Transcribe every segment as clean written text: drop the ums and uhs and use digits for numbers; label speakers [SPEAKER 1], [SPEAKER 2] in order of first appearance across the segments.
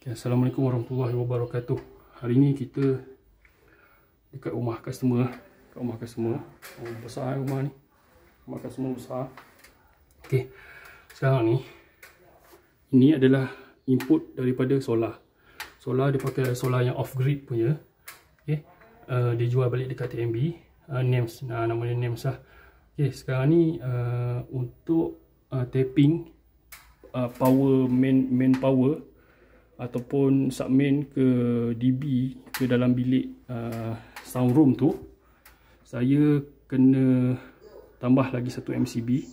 [SPEAKER 1] Okay, Assalamualaikum warahmatullahi wabarakatuh. Hari ni kita dekat rumah customer. Besar rumah ni. Rumah customer besar. Okay, sekarang ni ini adalah input daripada solar. Solar dia pakai solar yang off grid punya. Okay, dia jual balik dekat TNB. NEMS, namanya NEMS lah. Okay, sekarang ni untuk tapping power main power ataupun submain ke DB ke dalam bilik sound room tu, saya kena tambah lagi satu MCB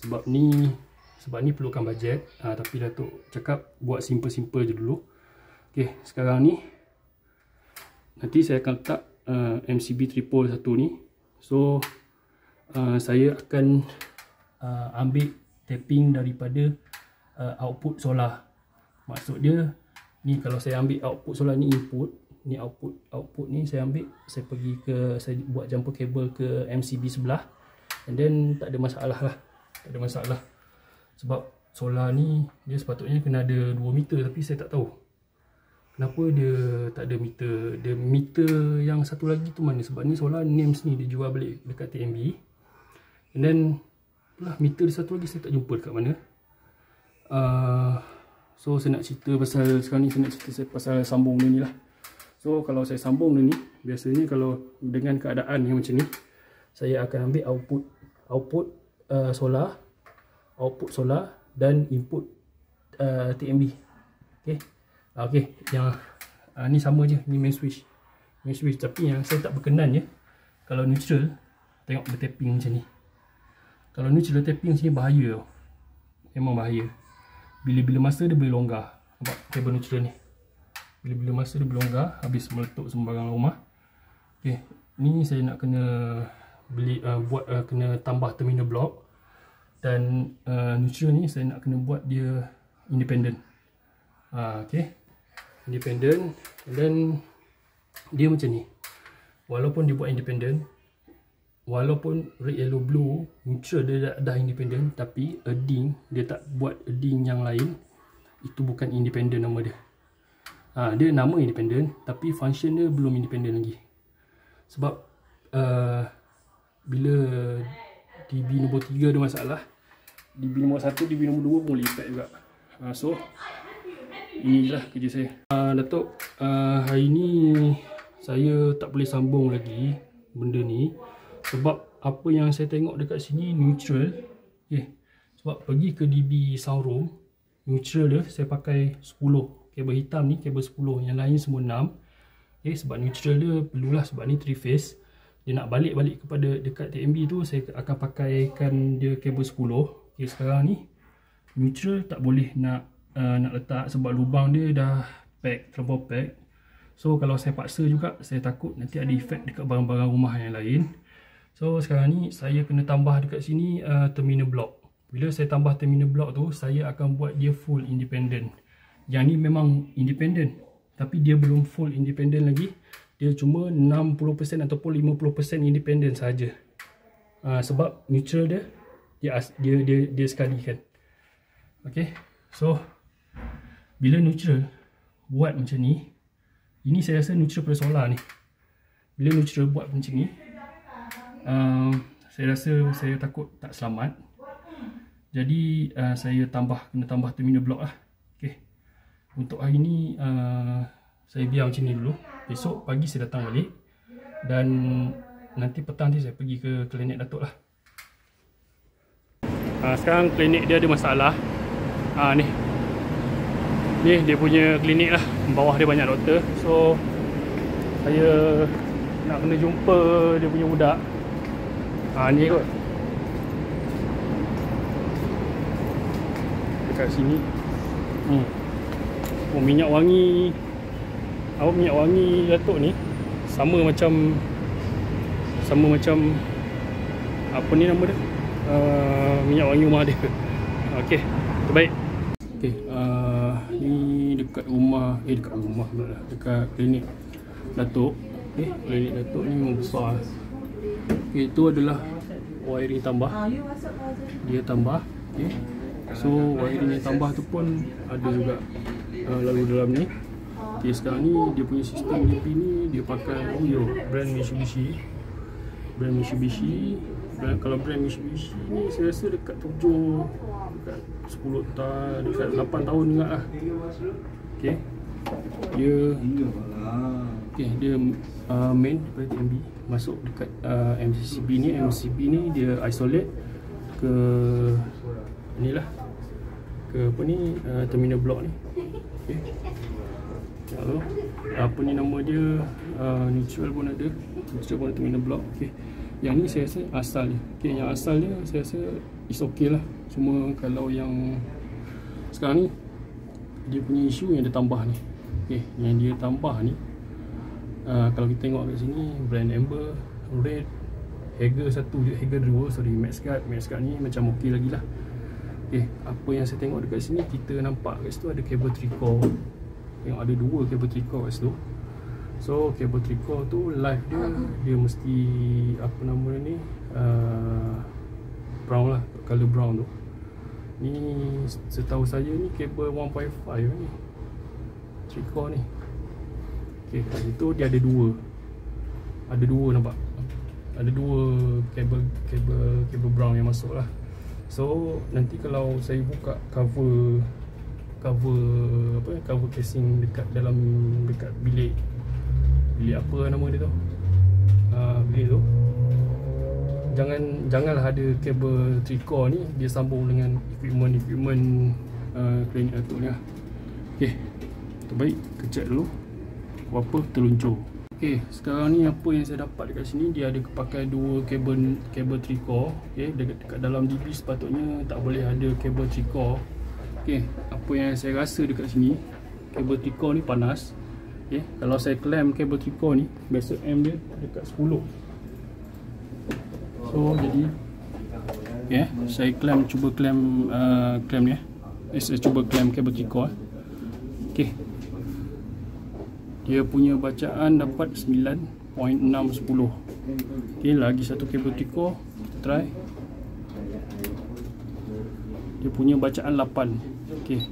[SPEAKER 1] sebab ni perlukan bajet. Tapi Datuk cakap buat simple-simple je dulu. Okay, sekarang ni nanti saya akan letak MCB triple satu ni. So saya akan ambil tapping daripada output solar. Maksud dia ni, kalau saya ambil output solar ni input, ni output ni saya ambil, saya buat jumper cable ke MCB sebelah, and then tak ada masalah. Sebab solar ni dia sepatutnya kena ada 2 meter, tapi saya tak tahu kenapa dia tak ada meter. Dia meter yang satu lagi tu mana? Sebab ni solar NEMS ni dia jual balik dekat TNB, and then meter satu lagi saya tak jumpa dekat mana. So saya nak cerita pasal sekarang ni, saya nak cerita pasal sambung ni lah. So kalau saya sambung ni, biasanya kalau dengan keadaan yang macam ni, saya akan ambil output solar dan input TNB. Okay, yang ni sama je, ni main switch. Tapi yang saya tak berkenan je, kalau neutral tengok bertapping macam ni. Kalau neutral tapping macam ni bahaya tau. Memang bahaya. Bila masa dia boleh longgar. Nampak kabel neutral ni, bila masa dia boleh longgar, habis meletup sembarang rumah. Okay, ni saya nak kena beli kena tambah terminal block. Dan neutral ni saya nak kena buat dia independent. Okay, independent. And then dia macam ni. Walaupun dia buat independent, walaupun red, yellow, blue, neutral dia dah independent, tapi earding dia tak buat earding yang lain. Itu bukan independent nama dia. Dia nama independent, tapi function dia belum independent lagi. Sebab bila DB nombor 3 ada masalah, DB nombor 1, DB nombor 2 pun boleh effect juga. So inilah kerja saya. Datuk, hari ni saya tak boleh sambung lagi benda ni. Sebab apa yang saya tengok dekat sini neutral. Sebab pergi ke DB sound room, neutral dia saya pakai 10. Kabel hitam ni kabel 10, yang lain semua 6. Sebab neutral dia perlulah, sebab ni 3 phase. Dia nak balik kepada dekat TNB tu, saya akan pakaikan dia kabel 10. Sekarang ni neutral tak boleh nak letak sebab lubang dia dah terlampau pack. So kalau saya paksa juga, saya takut nanti ada efek dekat barang-barang rumah yang lain. So sekarang ni saya kena tambah dekat sini terminal block. Bila saya tambah terminal block tu, saya akan buat dia full independent. Yang ni memang independent, tapi dia belum full independent lagi. Dia cuma 60% ataupun 50% independent saja. Sebab neutral dia sekalikan. Okay, so bila neutral buat macam ni, ini saya rasa neutral pada solar ni. Bila neutral buat macam ni, saya rasa saya takut tak selamat. Jadi saya kena tambah terminal block lah. Okay, untuk hari ni saya biar macam ni dulu. Besok pagi saya datang balik, dan nanti petang nanti saya pergi ke klinik Datuk lah. Sekarang klinik dia ada masalah. Ni dia punya klinik lah. Bawah dia banyak doktor. So saya nak kena jumpa dia punya budak. Ni kot dekat sini. Minyak wangi Datuk ni sama macam apa ni nama dia, minyak wangi rumah dia. Okey, terbaik. Okey, ni dekat rumah pula, dekat klinik Datuk. Klinik Datuk ni memang besar. Itu adalah wiring tambah. Dia tambah. So wiring yang tambah tu pun ada juga lalu dalam ni. Okay, sekarang ni dia punya sistem DP ni dia pakai brand Mitsubishi. Kalau brand Mitsubishi ni saya rasa dekat 10 tahun, dekat 8 tahun juga lah. Okay, dia main daripada TMB masuk dekat MCB ni. MCB ni dia isolate ke inilah, ke apa ni, terminal block ni. Okay, lalu apa ni nama dia, neutral pun ada, terminal block. Okay, yang ni saya rasa asal dia. Okay, yang asal dia saya rasa is okay lah. Cuma kalau yang sekarang ni dia punya isu yang dia tambah ni. Okay, yang dia tambah ni, kalau kita tengok kat sini, brand Amber, Red, Hager 1, Hager 2, sorry, Max Guard ni macam okey lagi lah. Okay, apa yang saya tengok dekat sini, kita nampak kat situ ada kabel 3-core. Tengok ada 2 kabel 3-core kat situ. So kabel 3-core tu live dia mesti apa nama ni, brown lah, color brown tu. Ni setahu saya ni kabel 1.5 ni, 3-core ni. Okay, kat situ dia ada 2. Ada 2 nampak. Ada 2 kabel brown yang masuk lah. So nanti kalau saya buka cover casing dekat bilik apa nama dia tu, bilik tu, janganlah ada kabel 3-core ni dia sambung dengan equipment cleaning atur ni lah. Okay, terbaik kecek dulu apa terluncur. Okay, sekarang ni apa yang saya dapat dekat sini, dia ada pakai 2 kabel 3-core. Okay, dekat dalam DB sepatutnya tak boleh ada kabel 3-core. Okay, apa yang saya rasa dekat sini, kabel 3-core ni panas. Okay, kalau saya clamp kabel 3-core ni, biasa M dia dekat 10. So jadi saya cuba clamp ni. Saya cuba clamp kabel 3-core. Okay, dia punya bacaan dapat 9.610. Okay, lagi satu kabel 3-core, try. Dia punya bacaan 8. Okay,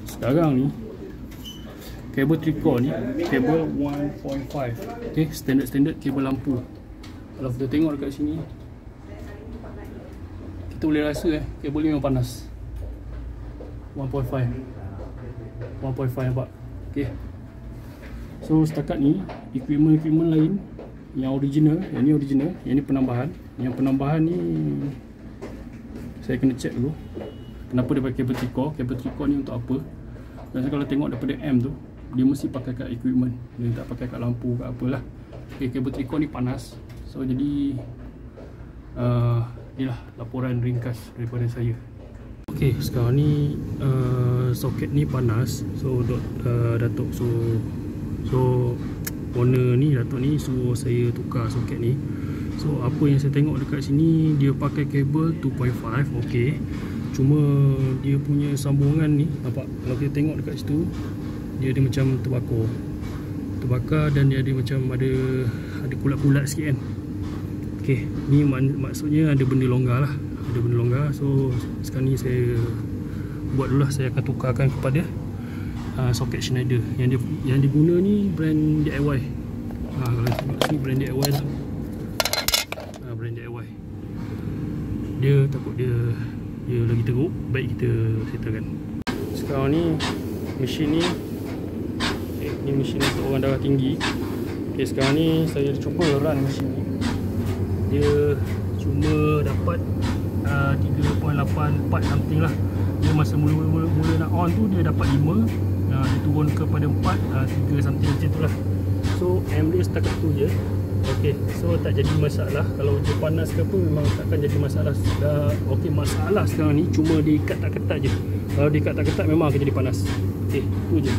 [SPEAKER 1] sekarang ni kabel 3-core ni kabel 1.5. Okay, standard kabel lampu. Kalau kita tengok dekat sini, kita boleh rasa kabel ni memang panas. 1.5 nampak. Okay, so setakat ni equipment lain yang original, yang ni penambahan. Yang penambahan ni saya kena check dulu kenapa dia pakai kabel 3-core. Kabel 3-core ni untuk apa? Biasanya kalau tengok daripada M tu, dia mesti pakai kat equipment, dia tak pakai kat lampu kat apalah. Okay, kabel 3-core ni panas. So jadi inilah laporan ringkas daripada saya. Okay, sekarang ni soket ni panas. So Datuk owner ni, Datuk ni suruh saya tukar soket ni. So apa yang saya tengok dekat sini, dia pakai kabel 2.5. okay, cuma dia punya sambungan ni nampak, kalau kita tengok dekat situ, dia ada macam terbakar dan dia ada macam ada kulat-kulat sikit kan. Okay, ni maksudnya ada benda longgar lah, So sekarang ni saya buat dulu lah. Saya akan tukarkan kepada soket Schneider yang diguna ni brand DIY. Kalau tengok sini brand DIY lah. Brand DIY. Dia takut dia lagi teruk, baik kita settlekan. Sekarang ni mesin ni ni mesin untuk orang darah tinggi. Okay, sekarang ni saya cuba run mesin ni. Dia cuma dapat 3.84 something lah. Dia masa mula nak on tu dia dapat 5. Dia turun kepada 4, 3 something macam tu lah. So M dia setakat tu je. Okay, so tak jadi masalah. Kalau dia panas ke apa memang takkan jadi masalah. Okay, masalah sekarang ni cuma diikat tak ketat je. Kalau diikat tak ketat memang akan jadi panas. Okay, tu je.